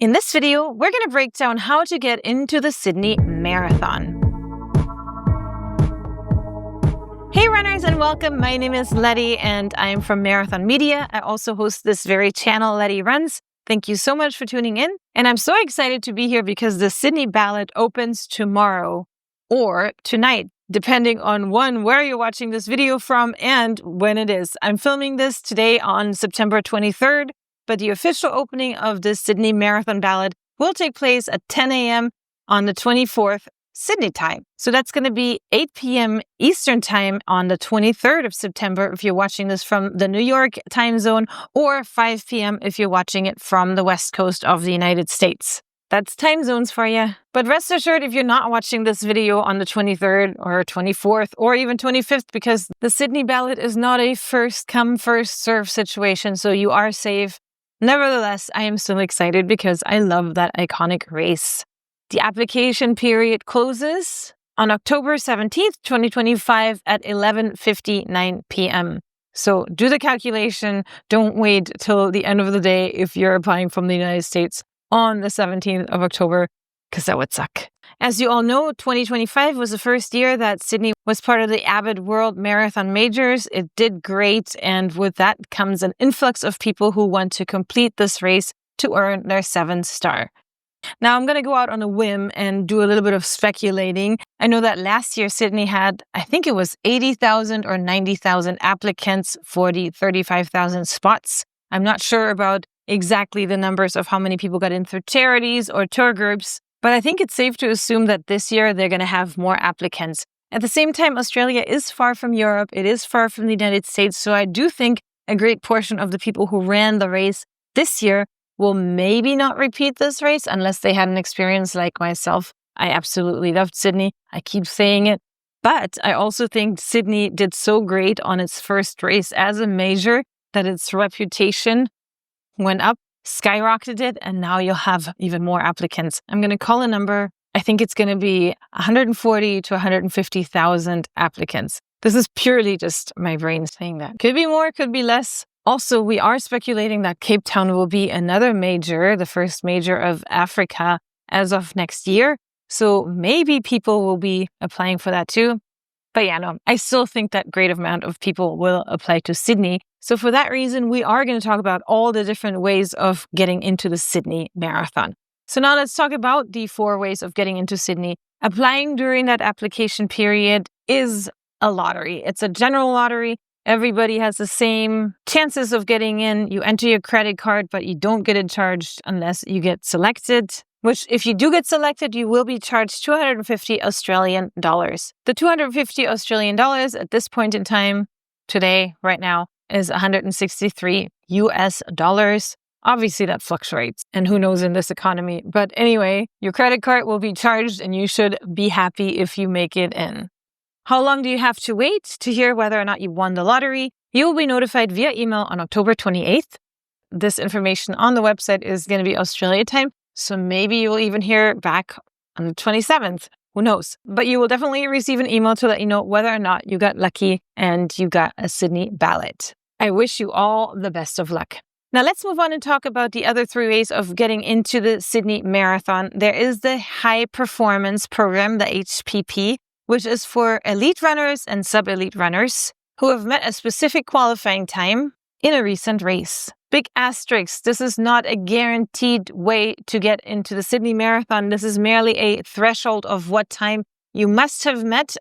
In this video, we're going to break down how to get into the Sydney Marathon. Hey runners and welcome. My name is Letty and I am from Marathon Media. I also host this very channel, Letty Runs. Thank you so much for tuning in. And I'm so excited to be here because the Sydney Ballot opens tomorrow or tonight, depending on where you're watching this video from and when it is. I'm filming this today on September 23rd. But the official opening of the Sydney Marathon Ballot will take place at 10 a.m. on the 24th Sydney time. So that's going to be 8 p.m. Eastern time on the 23rd of September if you're watching this from the New York time zone, or 5 p.m. if you're watching it from the west coast of the United States. That's time zones for you. But rest assured, if you're not watching this video on the 23rd or 24th or even 25th, because the Sydney Ballot is not a first come, first serve situation, so you are safe. Nevertheless, I am still excited because I love that iconic race. The application period closes on October 17th, 2025 at 11:59 p.m. So do the calculation. Don't wait till the end of the day if you're applying from the United States on the 17th of October, because that would suck. As you all know, 2025 was the first year that Sydney was part of the Abbott World Marathon Majors. It did great, and with that comes an influx of people who want to complete this race to earn their 7th star. Now, I'm going to go out on a whim and do a little bit of speculating. I know that last year Sydney had, I think it was 80,000 or 90,000 applicants for the 35,000 spots. I'm not sure about exactly the numbers of how many people got in through charities or tour groups, but I think it's safe to assume that this year they're going to have more applicants. At the same time, Australia is far from Europe. It is far from the United States. So I do think a great portion of the people who ran the race this year will maybe not repeat this race unless they had an experience like myself. I absolutely loved Sydney. I keep saying it. But I also think Sydney did so great on its first race as a major that its reputation went up, skyrocketed, and now you'll have even more applicants. I'm going to call a number. I think it's going to be 140 to 150,000 applicants. This is purely just my brain saying that. Could be more, could be less. Also, we are speculating that Cape Town will be another major, the first major of Africa as of next year. So maybe people will be applying for that too. But yeah, no, I still think that great amount of people will apply to Sydney. So for that reason, we are going to talk about all the different ways of getting into the Sydney Marathon. So now let's talk about the 4 ways of getting into Sydney. Applying during that application period is a lottery. It's a general lottery. Everybody has the same chances of getting in. You enter your credit card, but you don't get it charged unless you get selected. Which, if you do get selected, you will be charged 250 Australian dollars. The 250 Australian dollars at this point in time, today, right now, is 163 US dollars. Obviously, that fluctuates, and who knows in this economy. But anyway, your credit card will be charged, and you should be happy if you make it in. How long do you have to wait to hear whether or not you won the lottery? You will be notified via email on October 28th. This information on the website is going to be Australia time. So maybe you will even hear back on the 27th. Who knows? But you will definitely receive an email to let you know whether or not you got lucky and you got a Sydney Ballot. I wish you all the best of luck. Now let's move on and talk about the other 3 ways of getting into the Sydney Marathon. There is the High Performance Program, the HPP, which is for elite runners and sub-elite runners who have met a specific qualifying time in a recent race. Big asterisk, this is not a guaranteed way to get into the Sydney Marathon. This is merely a threshold of what time you must have met.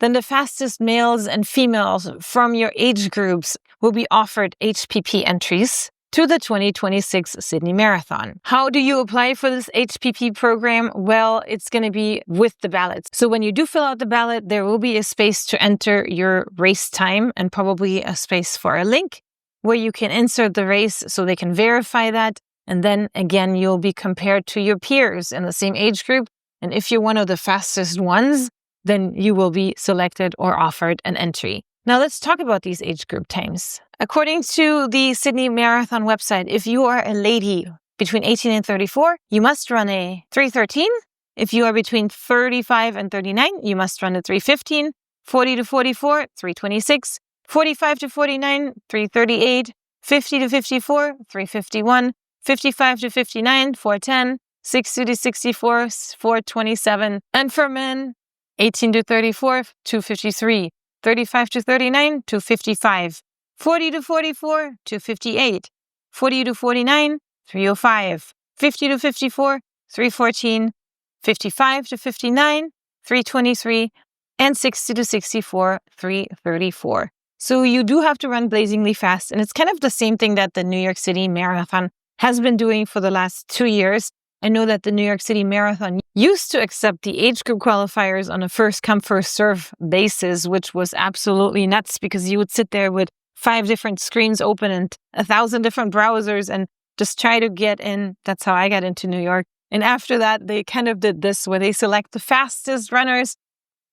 Then the fastest males and females from your age groups will be offered HPP entries to the 2026 Sydney Marathon. How do you apply for this HPP program? Well, it's going to be with the ballots. So when you do fill out the ballot, there will be a space to enter your race time and probably a space for a link where you can insert the race so they can verify that. And then again, you'll be compared to your peers in the same age group. And if you're one of the fastest ones, then you will be selected or offered an entry. Now let's talk about these age group times. According to the Sydney Marathon website, if you are a lady between 18 and 34, you must run a 3:13. If you are between 35 and 39, you must run a 3:15. 40 to 44, 3:26. 45 to 49, 3:38. 50 to 54, 3:51. 55 to 59, 410, 60 to 64, 427. And for men, 18 to 34, 253, 35 to 39, 255, 40 to 44, 258, 40 to 49, 305, 50 to 54, 314, 55 to 59, 323, and 60 to 64, 334. So you do have to run blazingly fast. And it's kind of the same thing that the New York City Marathon has been doing for the last 2 years. I know that the New York City Marathon used to accept the age group qualifiers on a first come, first serve basis, which was absolutely nuts because you would sit there with 5 different screens open and 1,000 different browsers and just try to get in. That's how I got into New York. And after that, they kind of did this where they select the fastest runners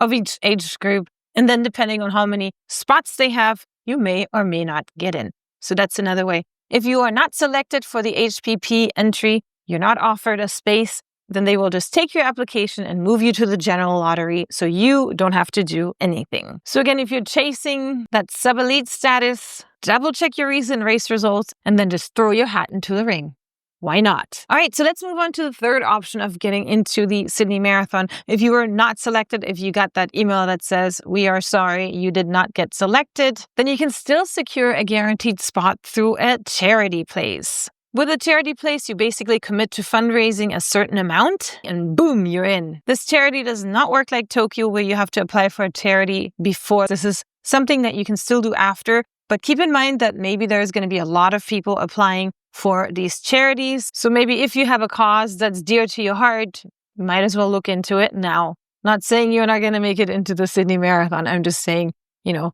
of each age group. And then depending on how many spots they have, you may or may not get in. So that's another way. If you are not selected for the HPP entry, you're not offered a space, then they will just take your application and move you to the general lottery so you don't have to do anything. So again, if you're chasing that sub-elite status, double check your recent race results and then just throw your hat into the ring. Why not? All right, so let's move on to the third option of getting into the Sydney Marathon. If you were not selected, if you got that email that says, we are sorry, you did not get selected, then you can still secure a guaranteed spot through a charity place. With a charity place, you basically commit to fundraising a certain amount and boom, you're in. This charity does not work like Tokyo where you have to apply for a charity before. This is something that you can still do after, but keep in mind that maybe there's going to be a lot of people applying for these charities. So maybe if you have a cause that's dear to your heart, you might as well look into it now. Not saying you're not going to make it into the Sydney Marathon. I'm just saying,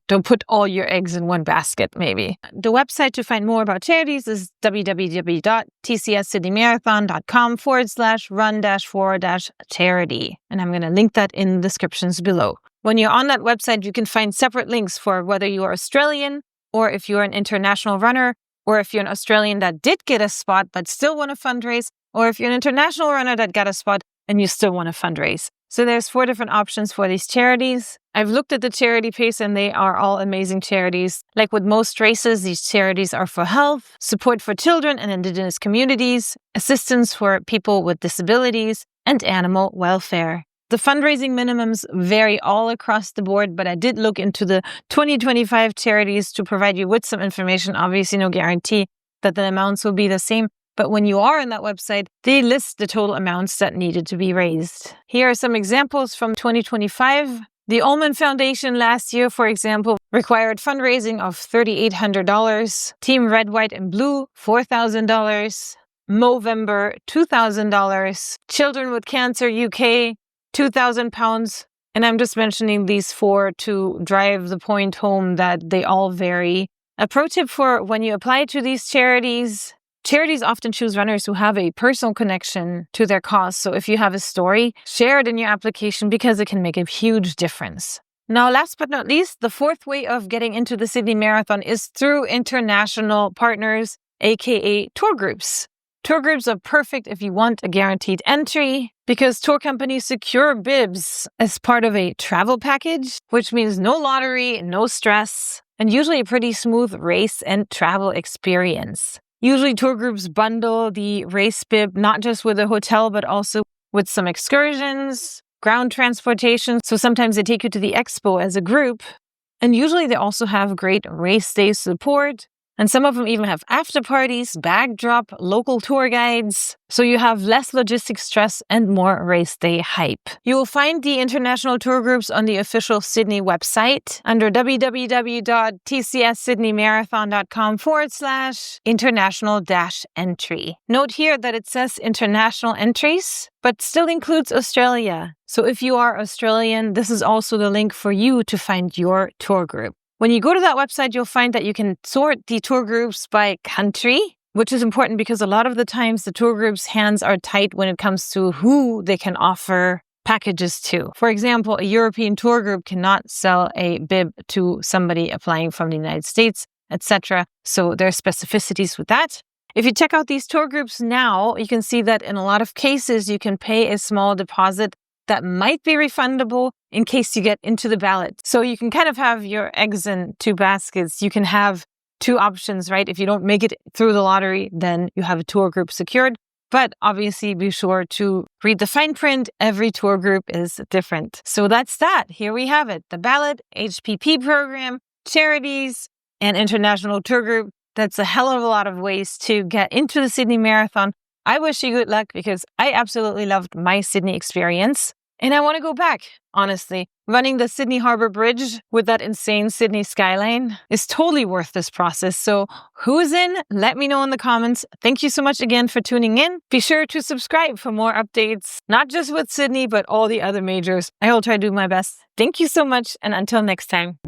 don't put all your eggs in one basket, maybe. The website to find more about charities is www.tcssydneymarathon.com/run-for-charity. And I'm going to link that in the descriptions below. When you're on that website, you can find separate links for whether you are Australian or if you're an international runner, or if you're an Australian that did get a spot but still want to fundraise, or if you're an international runner that got a spot and you still want to fundraise. So there's 4 different options for these charities. I've looked at the charity page and they are all amazing charities. Like with most races, these charities are for health, support for children and Indigenous communities, assistance for people with disabilities, and animal welfare. The fundraising minimums vary all across the board, but I did look into the 2025 charities to provide you with some information. Obviously, no guarantee that the amounts will be the same. But when you are on that website, they list the total amounts that needed to be raised. Here are some examples from 2025. The Ullman Foundation last year, for example, required fundraising of $3,800. Team Red, White, and Blue, $4,000. Movember, $2,000. Children with Cancer UK, £2,000. And I'm just mentioning these 4 to drive the point home that they all vary. A pro tip for when you apply to these charities often choose runners who have a personal connection to their cause. So if you have a story, share it in your application because it can make a huge difference. Now, last but not least, the 4th way of getting into the Sydney Marathon is through international partners, aka tour groups. Tour groups are perfect if you want a guaranteed entry because tour companies secure bibs as part of a travel package, which means no lottery, no stress, and usually a pretty smooth race and travel experience. Usually tour groups bundle the race bib not just with a hotel, but also with some excursions, ground transportation. So sometimes they take you to the expo as a group. And usually they also have great race day support. And some of them even have after parties, bag drop, local tour guides. So you have less logistic stress and more race day hype. You will find the international tour groups on the official Sydney website under www.tcssydneymarathon.com/international-entry. Note here that it says international entries, but still includes Australia. So if you are Australian, this is also the link for you to find your tour group. When you go to that website, you'll find that you can sort the tour groups by country, which is important because a lot of the times the tour groups' hands are tight when it comes to who they can offer packages to. For example, a European tour group cannot sell a bib to somebody applying from the United States, etc. So there are specificities with that. If you check out these tour groups now, you can see that in a lot of cases, you can pay a small deposit that might be refundable in case you get into the ballot. So you can kind of have your eggs in 2 baskets. You can have two options, right? If you don't make it through the lottery, then you have a tour group secured. But obviously, be sure to read the fine print. Every tour group is different. So that's that. Here we have it. The Ballot, HPP program, charities, and international tour group. That's a hell of a lot of ways to get into the Sydney Marathon. I wish you good luck because I absolutely loved my Sydney experience. And I want to go back, honestly. Running the Sydney Harbour Bridge with that insane Sydney skyline is totally worth this process. So who's in? Let me know in the comments. Thank you so much again for tuning in. Be sure to subscribe for more updates, not just with Sydney, but all the other majors. I will try to do my best. Thank you so much, and until next time.